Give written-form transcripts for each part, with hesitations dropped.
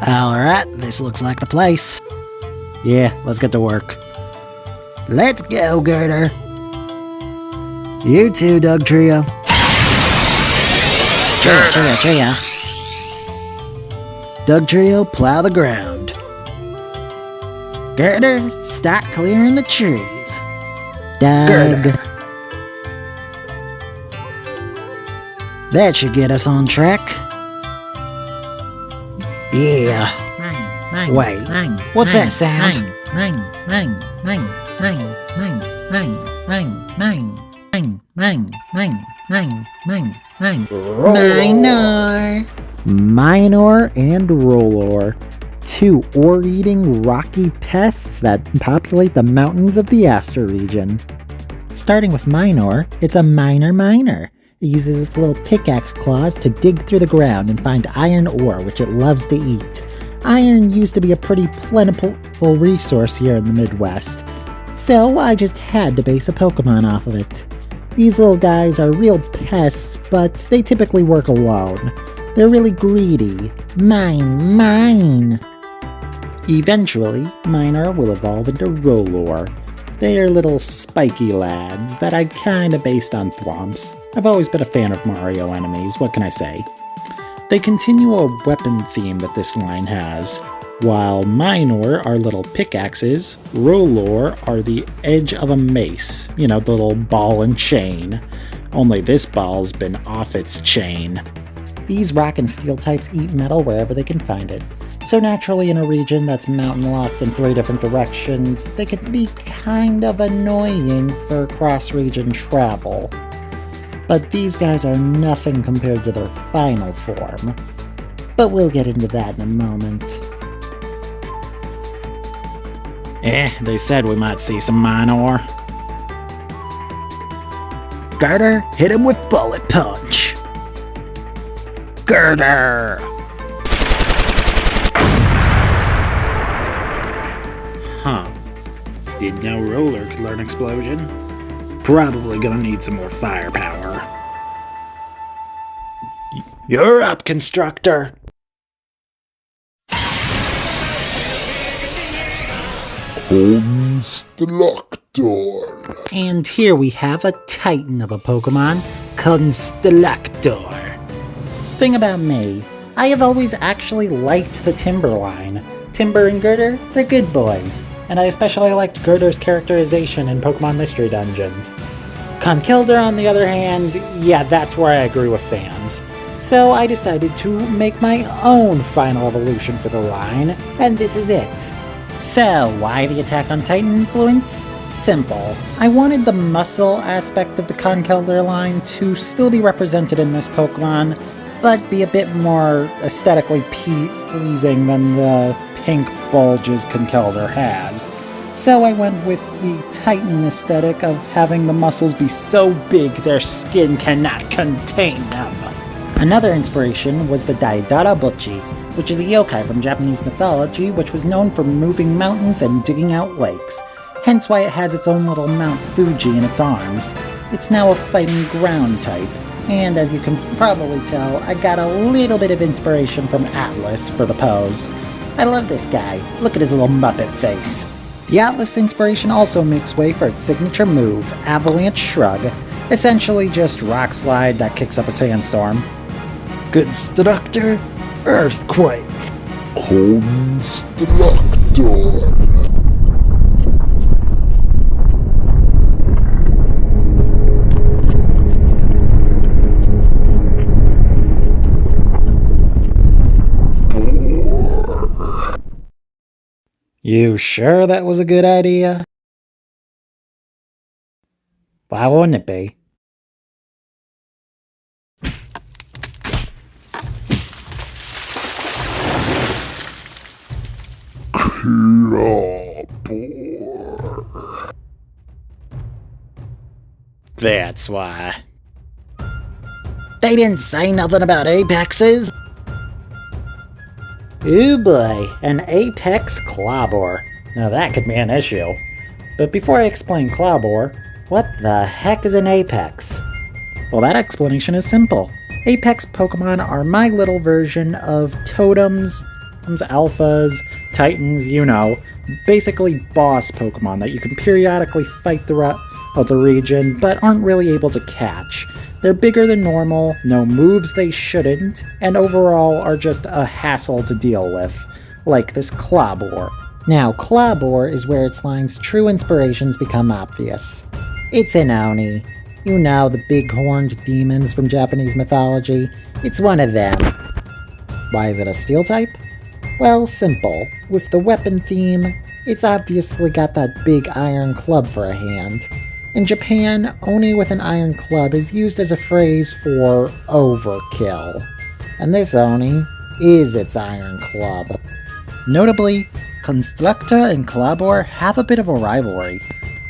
Alright, this looks like the place. Yeah, let's get to work. Let's go, Girder. You too, Doug Trio. Trio. Doug Trio, plow the ground. Girder, start clearing the trees. Doug. Girder. That should get us on track. Yeah. Wait, what's that sound? Minor and Rollor, two ore-eating rocky pests that populate the mountains of the Aster region. Starting with Minor, it's a miner. It uses its little pickaxe claws to dig through the ground and find iron ore, which it loves to eat. Iron used to be a pretty plentiful resource here in the Midwest, so I just had to base a Pokemon off of it. These little guys are real pests, but they typically work alone. They're really greedy. Mine! Eventually, Minor will evolve into Rollor. They are little spiky lads that I kinda based on Thwomps. I've always been a fan of Mario enemies, what can I say? They continue a weapon theme that this line has. While Minor are little pickaxes, Rollor are the edge of a mace. You know, the little ball and chain. Only this ball's been off its chain. These rock and steel types eat metal wherever they can find it. So naturally, in a region that's mountain-locked in 3 different directions, they can be kind of annoying for cross-region travel. But these guys are nothing compared to their final form. But we'll get into that in a moment. They said we might see some Minor. Girder, hit him with Bullet Punch! Girder! Huh. Didn't know Rollor could learn Explosion. Probably gonna need some more firepower. You're up, Constructor! Constructor. And here we have a titan of a Pokemon, Constructor. Thing about me, I have always actually liked the Timber line. Timber and Girder, they're good boys. And I especially liked Girder's characterization in Pokemon Mystery Dungeons. Conkeldurr, on the other hand, yeah, that's where I agree with fans. So I decided to make my own final evolution for the line, and this is it. So, why the Attack on Titan influence? Simple. I wanted the muscle aspect of the Conkeldurr line to still be represented in this Pokemon, but be a bit more aesthetically pleasing than the pink bulges Conkeldurr has. So I went with the Titan aesthetic of having the muscles be so big their skin cannot contain them. Another inspiration was the Daidara Butchi, which is a yokai from Japanese mythology which was known for moving mountains and digging out lakes, hence why it has its own little Mount Fuji in its arms. It's now a fighting ground type, and as you can probably tell, I got a little bit of inspiration from Atlas for the pose. I love this guy. Look at his little Muppet face. The Atlas inspiration also makes way for its signature move, Avalanche Shrug, essentially just rock slide that kicks up a sandstorm. Constructor, Earthquake. Constructor. You sure that was a good idea? Why wouldn't it be? Clobber. That's why. They didn't say nothing about apexes. Ooh boy, an apex Clobber. Now that could be an issue. But before I explain Clobber, what the heck is an apex? Well, that explanation is simple. Apex Pokemon are my little version of totems alphas, titans, you know, basically boss Pokemon that you can periodically fight throughout the region, but aren't really able to catch. They're bigger than normal, know moves they shouldn't, and overall are just a hassle to deal with, like this Clobber. Now, Clobber is where its line's true inspirations become obvious. It's an Oni. You know, the big-horned demons from Japanese mythology. It's one of them. Why is it a steel type? Well, simple. With the weapon theme, it's obviously got that big iron club for a hand. In Japan, Oni with an iron club is used as a phrase for overkill. And this Oni is its iron club. Notably, Constructa and Clobber have a bit of a rivalry,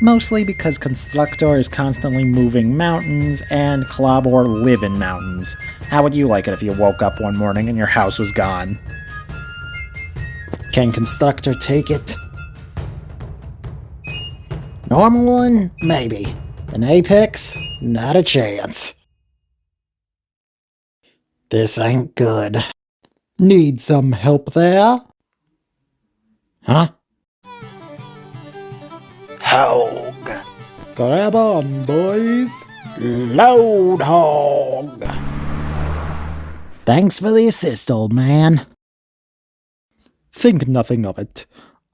mostly because Constructor is constantly moving mountains and Clobber live in mountains. How would you like it if you woke up one morning and your house was gone? Can Constructor take it? Normal one? Maybe. An Apex? Not a chance. This ain't good. Need some help there? Huh? Hog. Grab on, boys. Load hog. Thanks for the assist, old man. Think nothing of it.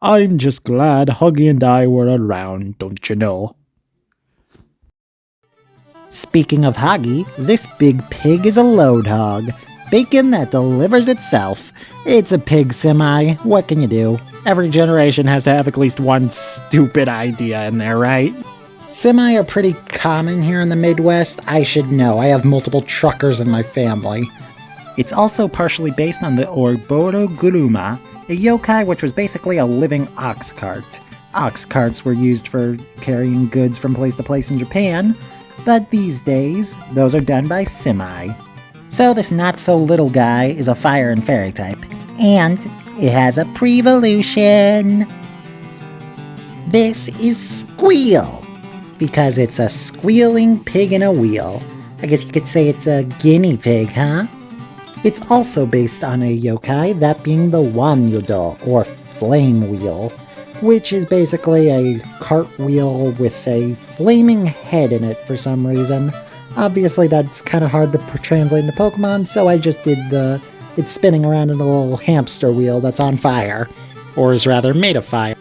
I'm just glad Hoggy and I were around, don't you know? Speaking of Hoggy, this big pig is a load hog. Bacon that delivers itself. It's a pig semi. What can you do? Every generation has to have at least one stupid idea in there, right? Semi are pretty common here in the Midwest. I should know. I have multiple truckers in my family. It's also partially based on the Orboro Guruma, a yokai which was basically a living ox cart. Ox carts were used for carrying goods from place to place in Japan, but these days, those are done by semi. So this not-so-little guy is a fire and fairy type, and it has a pre-evolution. This is Squeal, because it's a squealing pig in a wheel. I guess you could say it's a guinea pig, huh? It's also based on a yokai, that being the Wanyudo, or Flame Wheel, which is basically a cartwheel with a flaming head in it for some reason. Obviously that's kind of hard to translate into Pokemon, so I just did it's spinning around in a little hamster wheel that's on fire. Or is rather made of fire.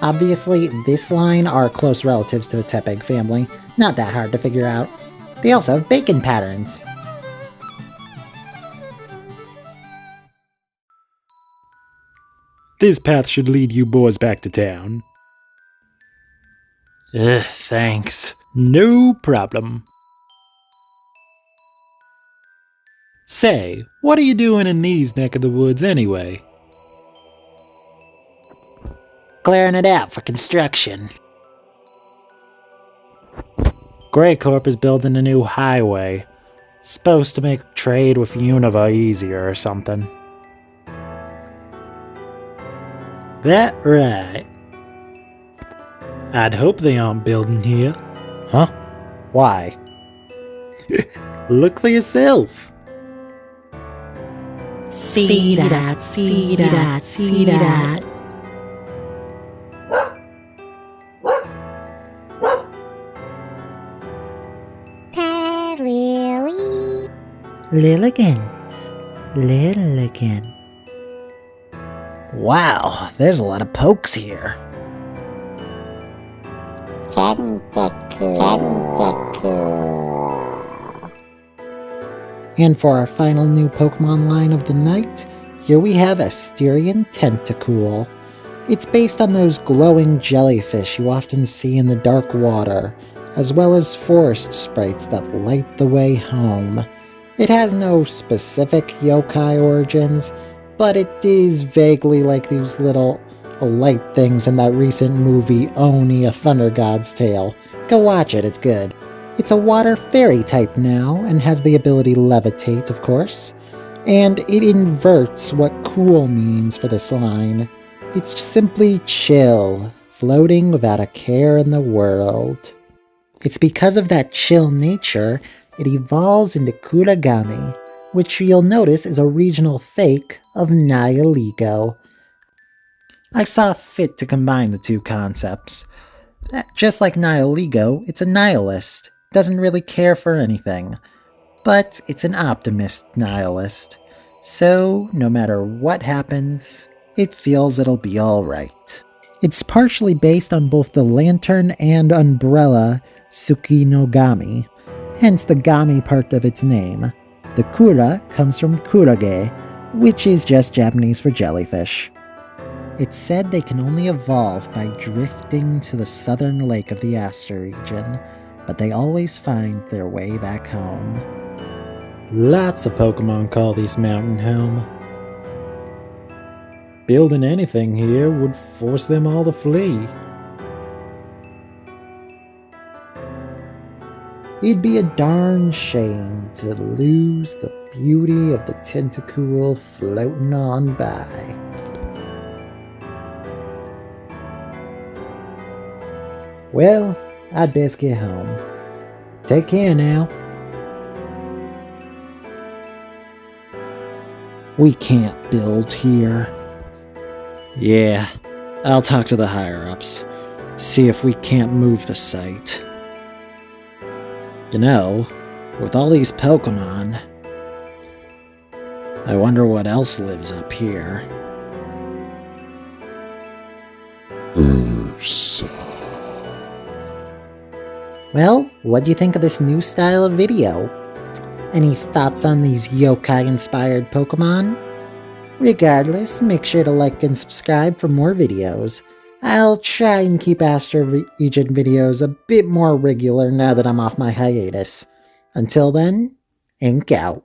Obviously, this line are close relatives to the Tepig family. Not that hard to figure out. They also have bacon patterns. This path should lead you boys back to town. Thanks. No problem. Say, what are you doing in these neck of the woods anyway? Clearing it out for construction. Grey Corp is building a new highway. Supposed to make trade with Unova easier or something. That right. I'd hope they aren't building here. Huh? Why? Look for yourself. See that, see that, see that. Lilligans. Wow, there's a lot of pokes here. And for our final new Pokemon line of the night, here we have a Styrion Tentacool. It's based on those glowing jellyfish you often see in the dark water, as well as forest sprites that light the way home. It has no specific yokai origins, but it is vaguely like these little light things in that recent movie Oni, A Thunder God's Tale. Go watch it, it's good. It's a water fairy type now, and has the ability to levitate, of course. And it inverts what cool means for this line. It's simply chill, floating without a care in the world. It's because of that chill nature, it evolves into Kuragami, which you'll notice is a regional fake of Nihilego. I saw fit to combine the two concepts. Just like Nihilego, it's a nihilist, doesn't really care for anything. But it's an optimist nihilist, so no matter what happens, it feels it'll be alright. It's partially based on both the lantern and umbrella Tsukinogami, hence the Gami part of its name. The Kura comes from Kurage, which is just Japanese for jellyfish. It's said they can only evolve by drifting to the southern lake of the Aster region, but they always find their way back home. Lots of Pokemon call this mountain home. Building anything here would force them all to flee. It'd be a darn shame to lose the beauty of the Tentacool floating on by. Well, I'd best get home. Take care now. We can't build here. Yeah, I'll talk to the higher-ups. See if we can't move the site. You know, with all these Pokemon, I wonder what else lives up here. Ursa. Well, what do you think of this new style of video? Any thoughts on these yokai-inspired Pokemon? Regardless, make sure to like and subscribe for more videos. I'll try and keep Aster region videos a bit more regular now that I'm off my hiatus. Until then, ink out.